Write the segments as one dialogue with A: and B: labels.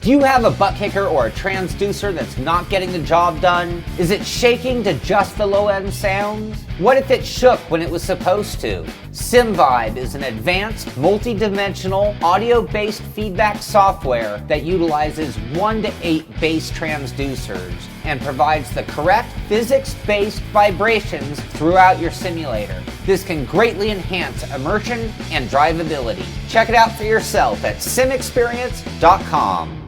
A: Do you have a butt kicker or a transducer that's not getting the job done? Is it shaking to just the low-end sounds? What if it shook when it was supposed to? SimVibe is an advanced, multi-dimensional, audio-based feedback software that utilizes 1 to 8 bass transducers and provides the correct physics-based vibrations throughout your simulator. This can greatly enhance immersion and drivability. Check it out for yourself at simexperience.com.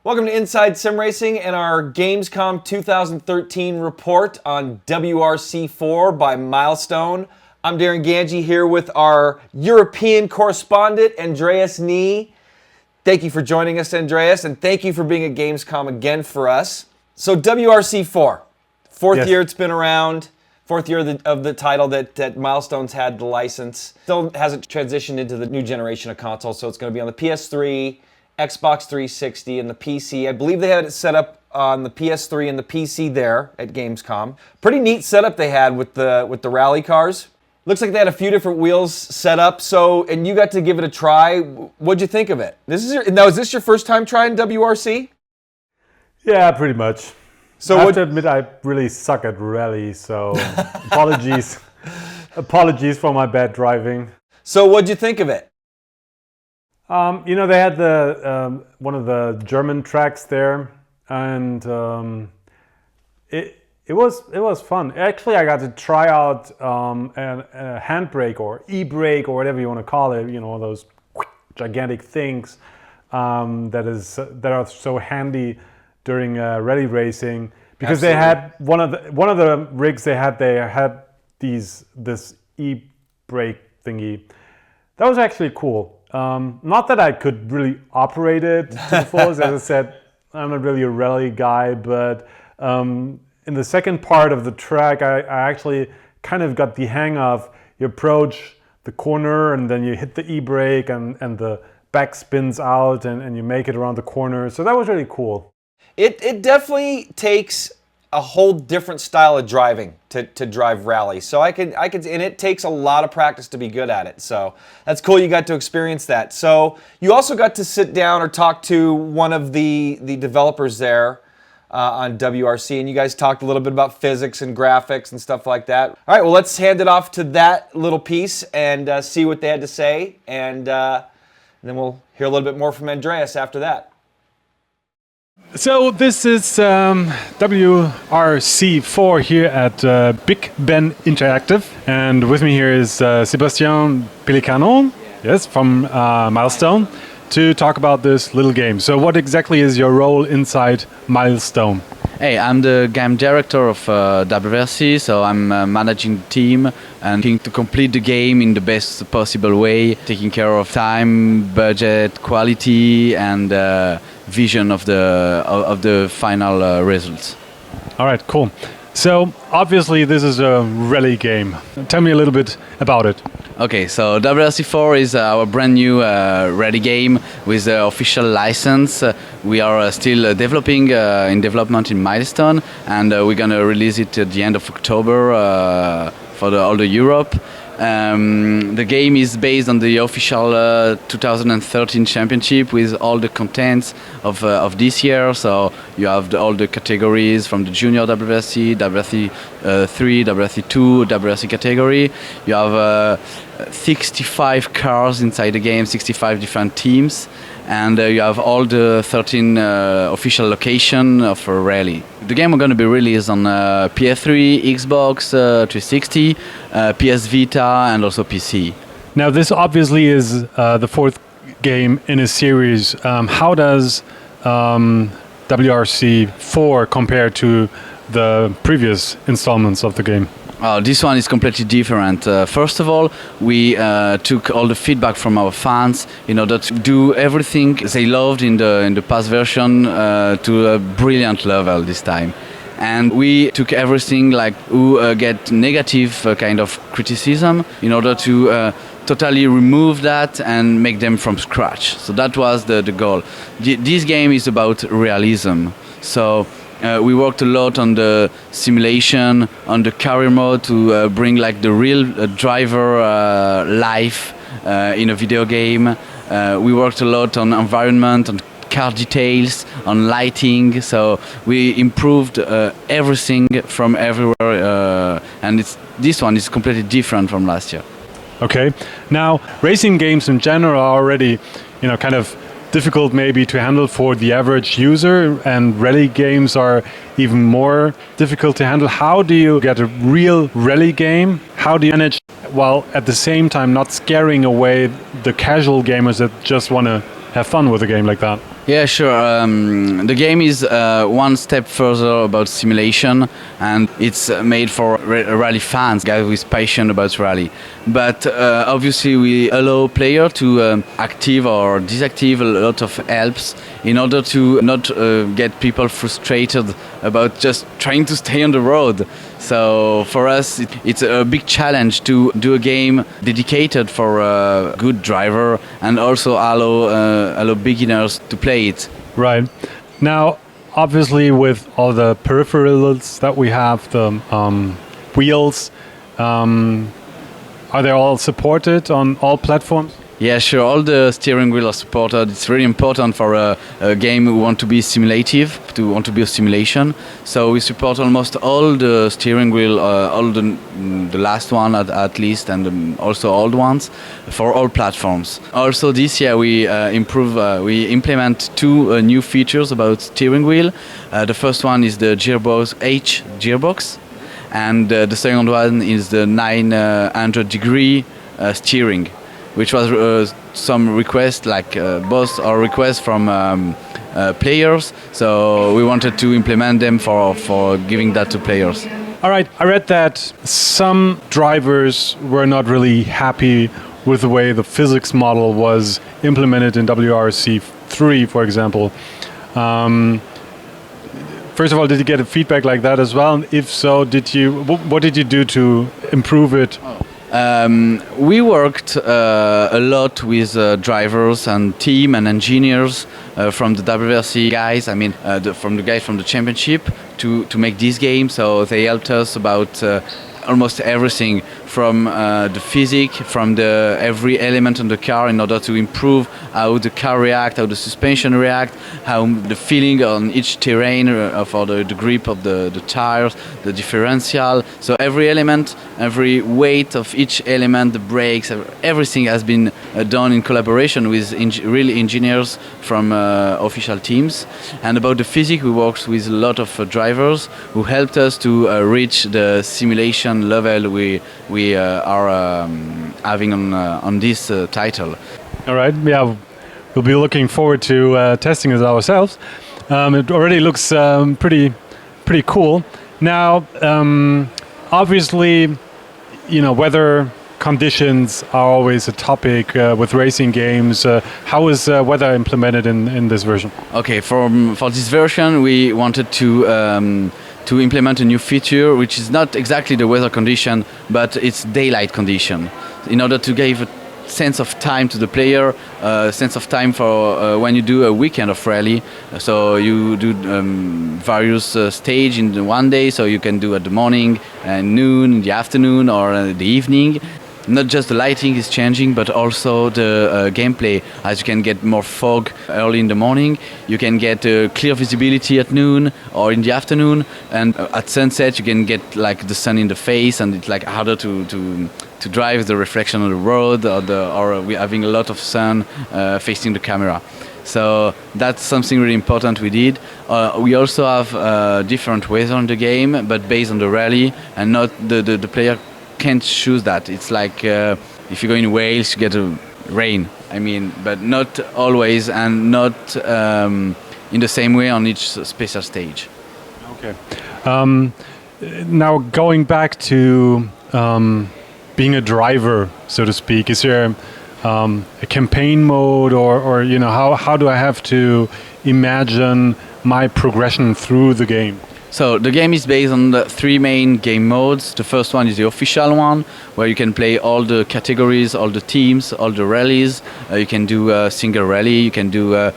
B: Welcome to Inside Sim Racing and our Gamescom 2013 report on WRC4 by Milestone. I'm Darren Ganji here with our European correspondent, Andreas Nie. Thank you for joining us, Andreas, and thank you for being at Gamescom again for us. So WRC4, fourth year it's been around, fourth year of the title that Milestone's had the license. Still hasn't transitioned into the new generation of consoles, so it's going to be on the PS3, Xbox 360, and the PC. I believe they had it set up on the PS3 and the PC there at Gamescom. Pretty neat setup they had with the rally cars. Looks like they had a few different wheels set up. So, and you got to give it a try. What'd you think of it? Is this your first time trying WRC?
C: Yeah, pretty much.
B: So
C: I have to admit, I really suck at rally. So apologies for my bad driving.
B: So what'd you think of it?
C: They had the one of the German tracks there, and it was fun. Actually, I got to try out a handbrake or e-brake or whatever you want to call it. You know, those gigantic things that are so handy during rally racing, because
B: Absolutely.
C: they had one of the rigs they had this e-brake thingy. That was actually cool. Not that I could really operate it to the fullest. As I said, I'm not really a rally guy, but in the second part of the track, I actually kind of got the hang of you approach the corner and then you hit the e-brake and the back spins out and you make it around the corner. So that was really cool.
B: It definitely takes a whole different style of driving to drive rally. So I could, and it takes a lot of practice to be good at it. So that's cool you got to experience that. So you also got to sit down or talk to one of the developers there on WRC, and you guys talked a little bit about physics and graphics and stuff like that. All right, well, let's hand it off to that little piece and see what they had to say, and then we'll hear a little bit more from Andreas after that.
C: So this is WRC4 here at Big Ben Interactive, and with me here is Sebastian Pelicano, yes, from Milestone, to talk about this little game. So what exactly is your role inside Milestone?
D: Hey, I'm the game director of WRC, so I'm managing the team and trying to complete the game in the best possible way, taking care of time, budget, quality, and vision of the final results.
C: All right, cool. So obviously this is a rally game. Tell me a little bit about it.
D: Okay, so WRC4 is our brand new rally game with the official license. We are still developing in development in Milestone, and we're gonna release it at the end of October for all the Europe. The game is based on the official 2013 championship with all the contents of this year. So you have all the categories from the junior WRC, WRC 3, WRC 2, WRC category. You have 65 cars inside the game, 65 different teams, and you have all the 13 official locations of a rally. The game is going to be released on PS3, Xbox 360, PS Vita, and also PC.
C: Now this obviously is the fourth game in a series. How does WRC4 compare to the previous installments of the game?
D: This one is completely different. First of all, we took all the feedback from our fans in order to do everything they loved in the past version to a brilliant level this time. And we took everything like who get negative kind of criticism in order to totally remove that and make them from scratch. So that was the goal. This game is about realism. So we worked a lot on the simulation, on the career mode to bring like the real driver life in a video game. We worked a lot on environment, on car details, on lighting. So we improved everything from everywhere, and this one is completely different from last year.
C: Okay. Now, racing games in general are already, kind of difficult maybe to handle for the average user, and rally games are even more difficult to handle. How do you get a real rally game? How do you manage while at the same time not scaring away the casual gamers that just want to have fun with a game like that?
D: Yeah, sure. The game is one step further about simulation, and it's made for rally fans, guys with passion about rally. But obviously, we allow player to active or deactive a lot of helps in order to not get people frustrated about just trying to stay on the road. So for us, it's a big challenge to do a game dedicated for a good driver and also allow beginners to play it.
C: Right. Now, obviously, with all the peripherals that we have, the wheels, are they all supported on all platforms?
D: Yeah, sure. All the steering wheel are supported. It's really important for a game who want to be simulative, to want to be a simulation. So we support almost all the steering wheel, all the last one at least, and also old ones for all platforms. Also this year we we implement two new features about steering wheel. The first one is the gearbox H gearbox, and the second one is the 900-degree steering, which was some requests, like both are requests from players. So we wanted to implement them for giving that to players.
C: All right. I read that some drivers were not really happy with the way the physics model was implemented in WRC 3, for example. First of all, did you get a feedback like that as well? And if so, what did you do to improve it?
D: We worked a lot with drivers and team and engineers from the WRC guys. I mean, from the guys from the championship to make this game. So they helped us about almost everything, from the physics, from the every element on the car, in order to improve how the car react, how the suspension react, how the feeling on each terrain for the grip of the tires, the differential. So every element, every weight of each element, the brakes, everything has been done in collaboration with real engineers from official teams. And about the physics, we worked with a lot of drivers who helped us to reach the simulation level we are having on this title.
C: All right. Yeah, we'll be looking forward to testing it ourselves. It already looks pretty cool. Now, obviously, weather conditions are always a topic with racing games. How is weather implemented in this version?
D: Okay, for this version, we wanted to implement a new feature, which is not exactly the weather condition, but it's daylight condition, in order to give a sense of time to the player, sense of time for when you do a weekend of rally. So you do various stage in the one day, so you can do at the morning, noon, in the afternoon, or the evening. Not just the lighting is changing, but also the gameplay. As you can get more fog early in the morning, you can get clear visibility at noon or in the afternoon, and at sunset you can get like the sun in the face, and it's like harder to drive the reflection on the road, or we're having a lot of sun facing the camera. So that's something really important we did. We also have different weather in the game, but based on the rally, and not the player can't choose that. It's like if you go in Wales, you get rain. I mean, but not always, and not in the same way on each special stage.
C: Okay. Now going back to being a driver, so to speak, is there a campaign mode, or how do I have to imagine my progression through the game?
D: So the game is based on the three main game modes. The first one is the official one, where you can play all the categories, all the teams, all the rallies. You can do a single rally, you can do a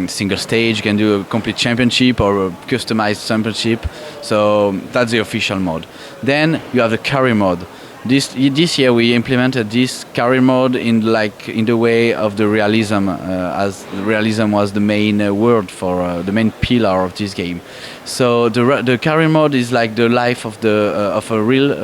D: single stage, you can do a complete championship or a customized championship. So that's the official mode. Then you have the career mode. This year we implemented this career mode in the way of the realism, as realism was the main word for the main pillar of this game. So the career mode is like the life of a real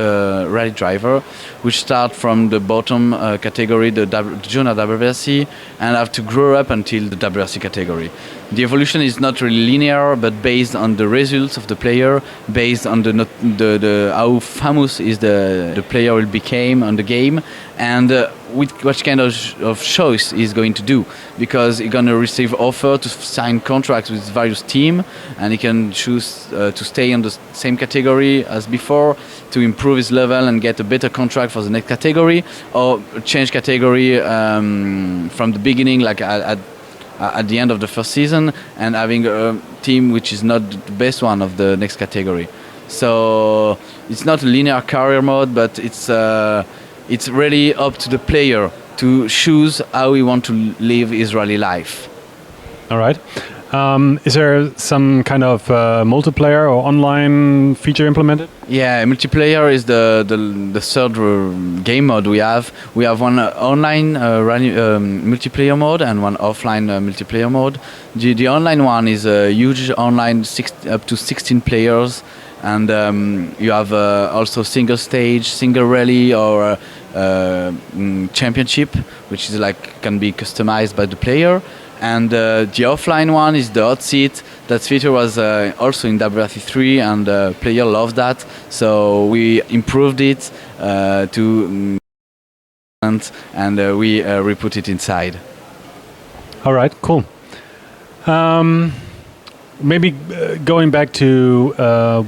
D: rally driver, which start from the bottom category, the junior WRC, and have to grow up until the WRC category. The evolution is not really linear, but based on the results of the player, based on the how famous is the player will become on the game, and with what kind of choice he's going to do, because he's going to receive offer to sign contracts with various teams, and he can choose to stay in the same category as before, to improve his level and get a better contract for the next category, or change category from the beginning, like at the end of the first season, and having a team which is not the best one of the next category. So it's not a linear career mode, but it's really up to the player to choose how he wants to live his rally life.
C: All right. Is there some kind of multiplayer or online feature implemented?
D: Yeah, multiplayer is the third game mode we have. We have one online multiplayer mode and one offline multiplayer mode. The online one is a huge online, up to 16 players, and you have also single stage, single rally, or championship, which is can be customized by the player. And the offline one is the hot seat. That feature was also in WRC 3, and the player loved that. So we improved it to and we put it inside.
C: All right, cool. Maybe going back to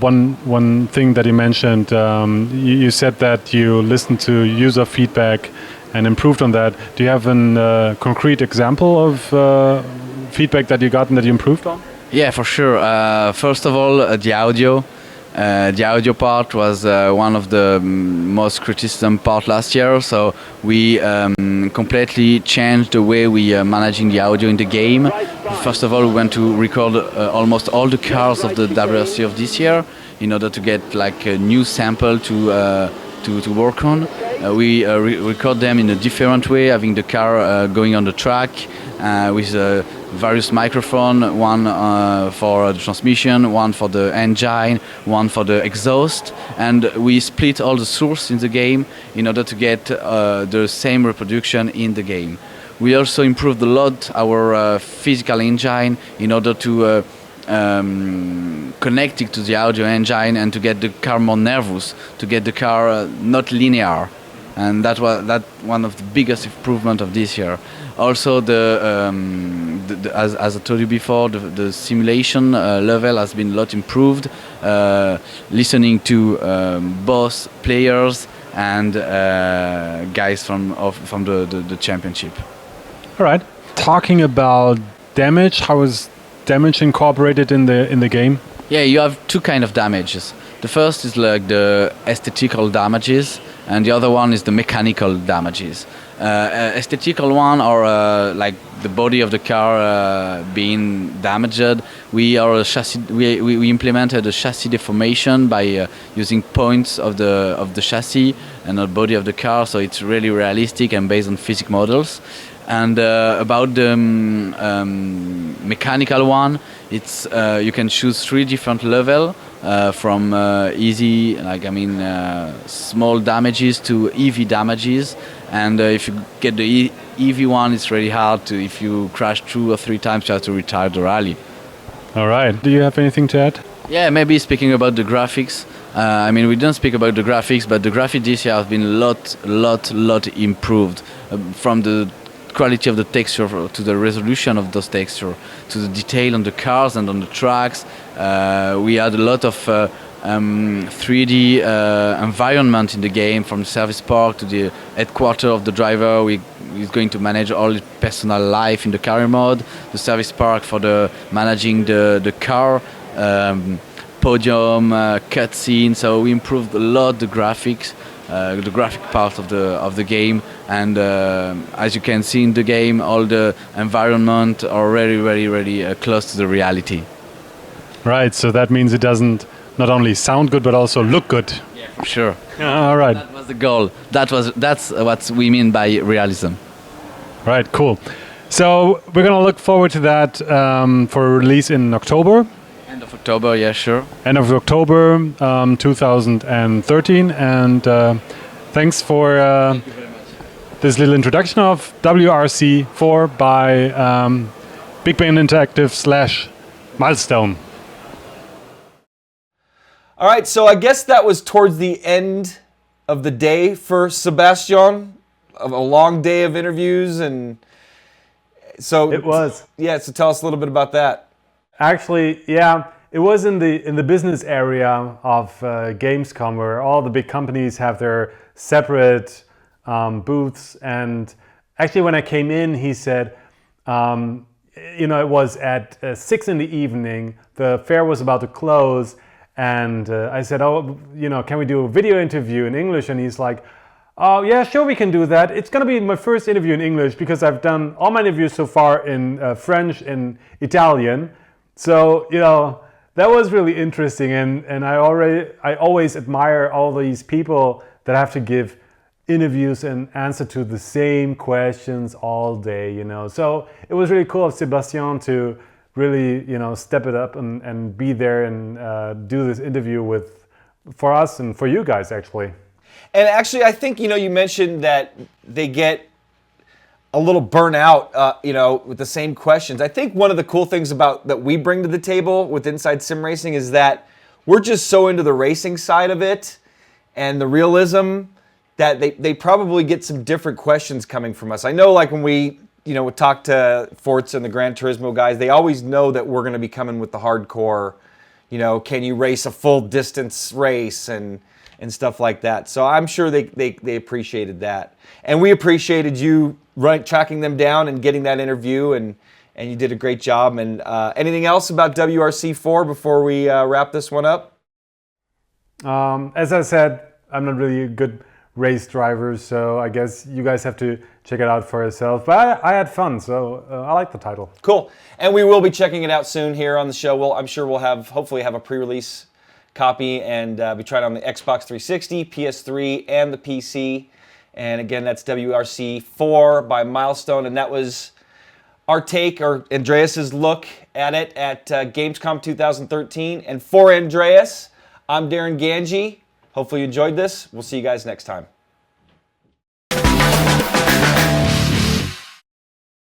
C: one thing that you mentioned, you said that you listened to user feedback and improved on that. Do you have a concrete example of feedback that you got and that you improved on?
D: Yeah, for sure. First of all, the audio. The audio part was one of the most criticism part last year, so we completely changed the way we are managing the audio in the game. First of all, we went to record almost all the cars of the WRC of this year in order to get a new sample to work on. We record them in a different way, having the car going on the track with various microphones, one for the transmission, one for the engine, one for the exhaust, and we split all the source in the game in order to get the same reproduction in the game. We also improved a lot our physical engine in order to connect it to the audio engine and to get the car more nervous, to get the car not linear. And that was one of the biggest improvement of this year. Also, as I told you before, the simulation level has been a lot improved. Listening to both players and guys from the championship.
C: All right. Talking about damage, how is damage incorporated in the game?
D: Yeah, you have two kind of damages. The first is the aesthetical damages, and the other one is the mechanical damages. Aesthetical one are the body of the car being damaged. We implemented a chassis deformation by using points of the chassis and the body of the car, so it's really realistic and based on physics models. And about the mechanical one, it's you can choose 3 different levels from easy, small damages to heavy damages. And if you get the heavy one, it's really hard to. If you crash 2 or 3 times, you have to retire the rally.
C: All right. Do you have anything to add?
D: Yeah, maybe speaking about the graphics. We don't speak about the graphics, but the graphics this year have been a lot improved from the quality of the texture to the resolution of those textures, to the detail on the cars and on the tracks. We had a lot of 3D environment in the game, from the service park to the headquarters of the driver. He's going to manage all his personal life in the career mode. The service park for the managing the car, podium, cutscene. So we improved a lot the graphics. The graphic part of the game, and as you can see in the game, all the environment are very close to the reality.
C: Right, so that means it doesn't not only sound good but also look good.
D: Yeah, for sure.
C: All right.
D: That was the goal. That's what we mean by realism.
C: Right, cool. So we're gonna look forward to that for release in October.
D: End of October, yeah, sure.
C: End of October 2013. And thanks for this little introduction of WRC 4 by Big Bang Interactive / Milestone.
B: All right, so I guess that was towards the end of the day for Sebastian, of a long day of interviews, and so
C: It was.
B: Yeah, so tell us a little bit about that.
C: Actually, yeah, it was in the business area of Gamescom, where all the big companies have their separate booths. And actually, when I came in, he said, it was at 6 in the evening. The fair was about to close, and I said, can we do a video interview in English? And he's like, oh, yeah, sure, we can do that. It's going to be my first interview in English because I've done all my interviews so far in French and Italian. So, that was really interesting. And I always admire all these people that have to give interviews and answer to the same questions all day, So it was really cool of Sebastian to really, step it up and be there and do this interview for us and for you guys, actually.
B: And actually, I think, you mentioned that they get a little burnt out, with the same questions. I think one of the cool things that we bring to the table with Inside Sim Racing is that we're just so into the racing side of it and the realism that they probably get some different questions coming from us. I know, like, when we, would talk to Forza and the Gran Turismo guys, they always know that we're going to be coming with the hardcore, can you race a full distance race and stuff like that. So I'm sure they appreciated that. And we appreciated you tracking them down and getting that interview, and you did a great job. And anything else about WRC4 before we wrap this one up?
C: As I said, I'm not really a good race driver, so I guess you guys have to check it out for yourself. But I had fun, so I like the title.
B: Cool. And we will be checking it out soon here on the show. I'm sure we'll hopefully have a pre-release copy and be tried on the Xbox 360, PS3, and the PC. And again, that's WRC 4 by Milestone, and that was our take, or Andreas's look at it at Gamescom 2013. And for Andreas, I'm Darren Ganji. Hopefully you enjoyed this. We'll see you guys next time.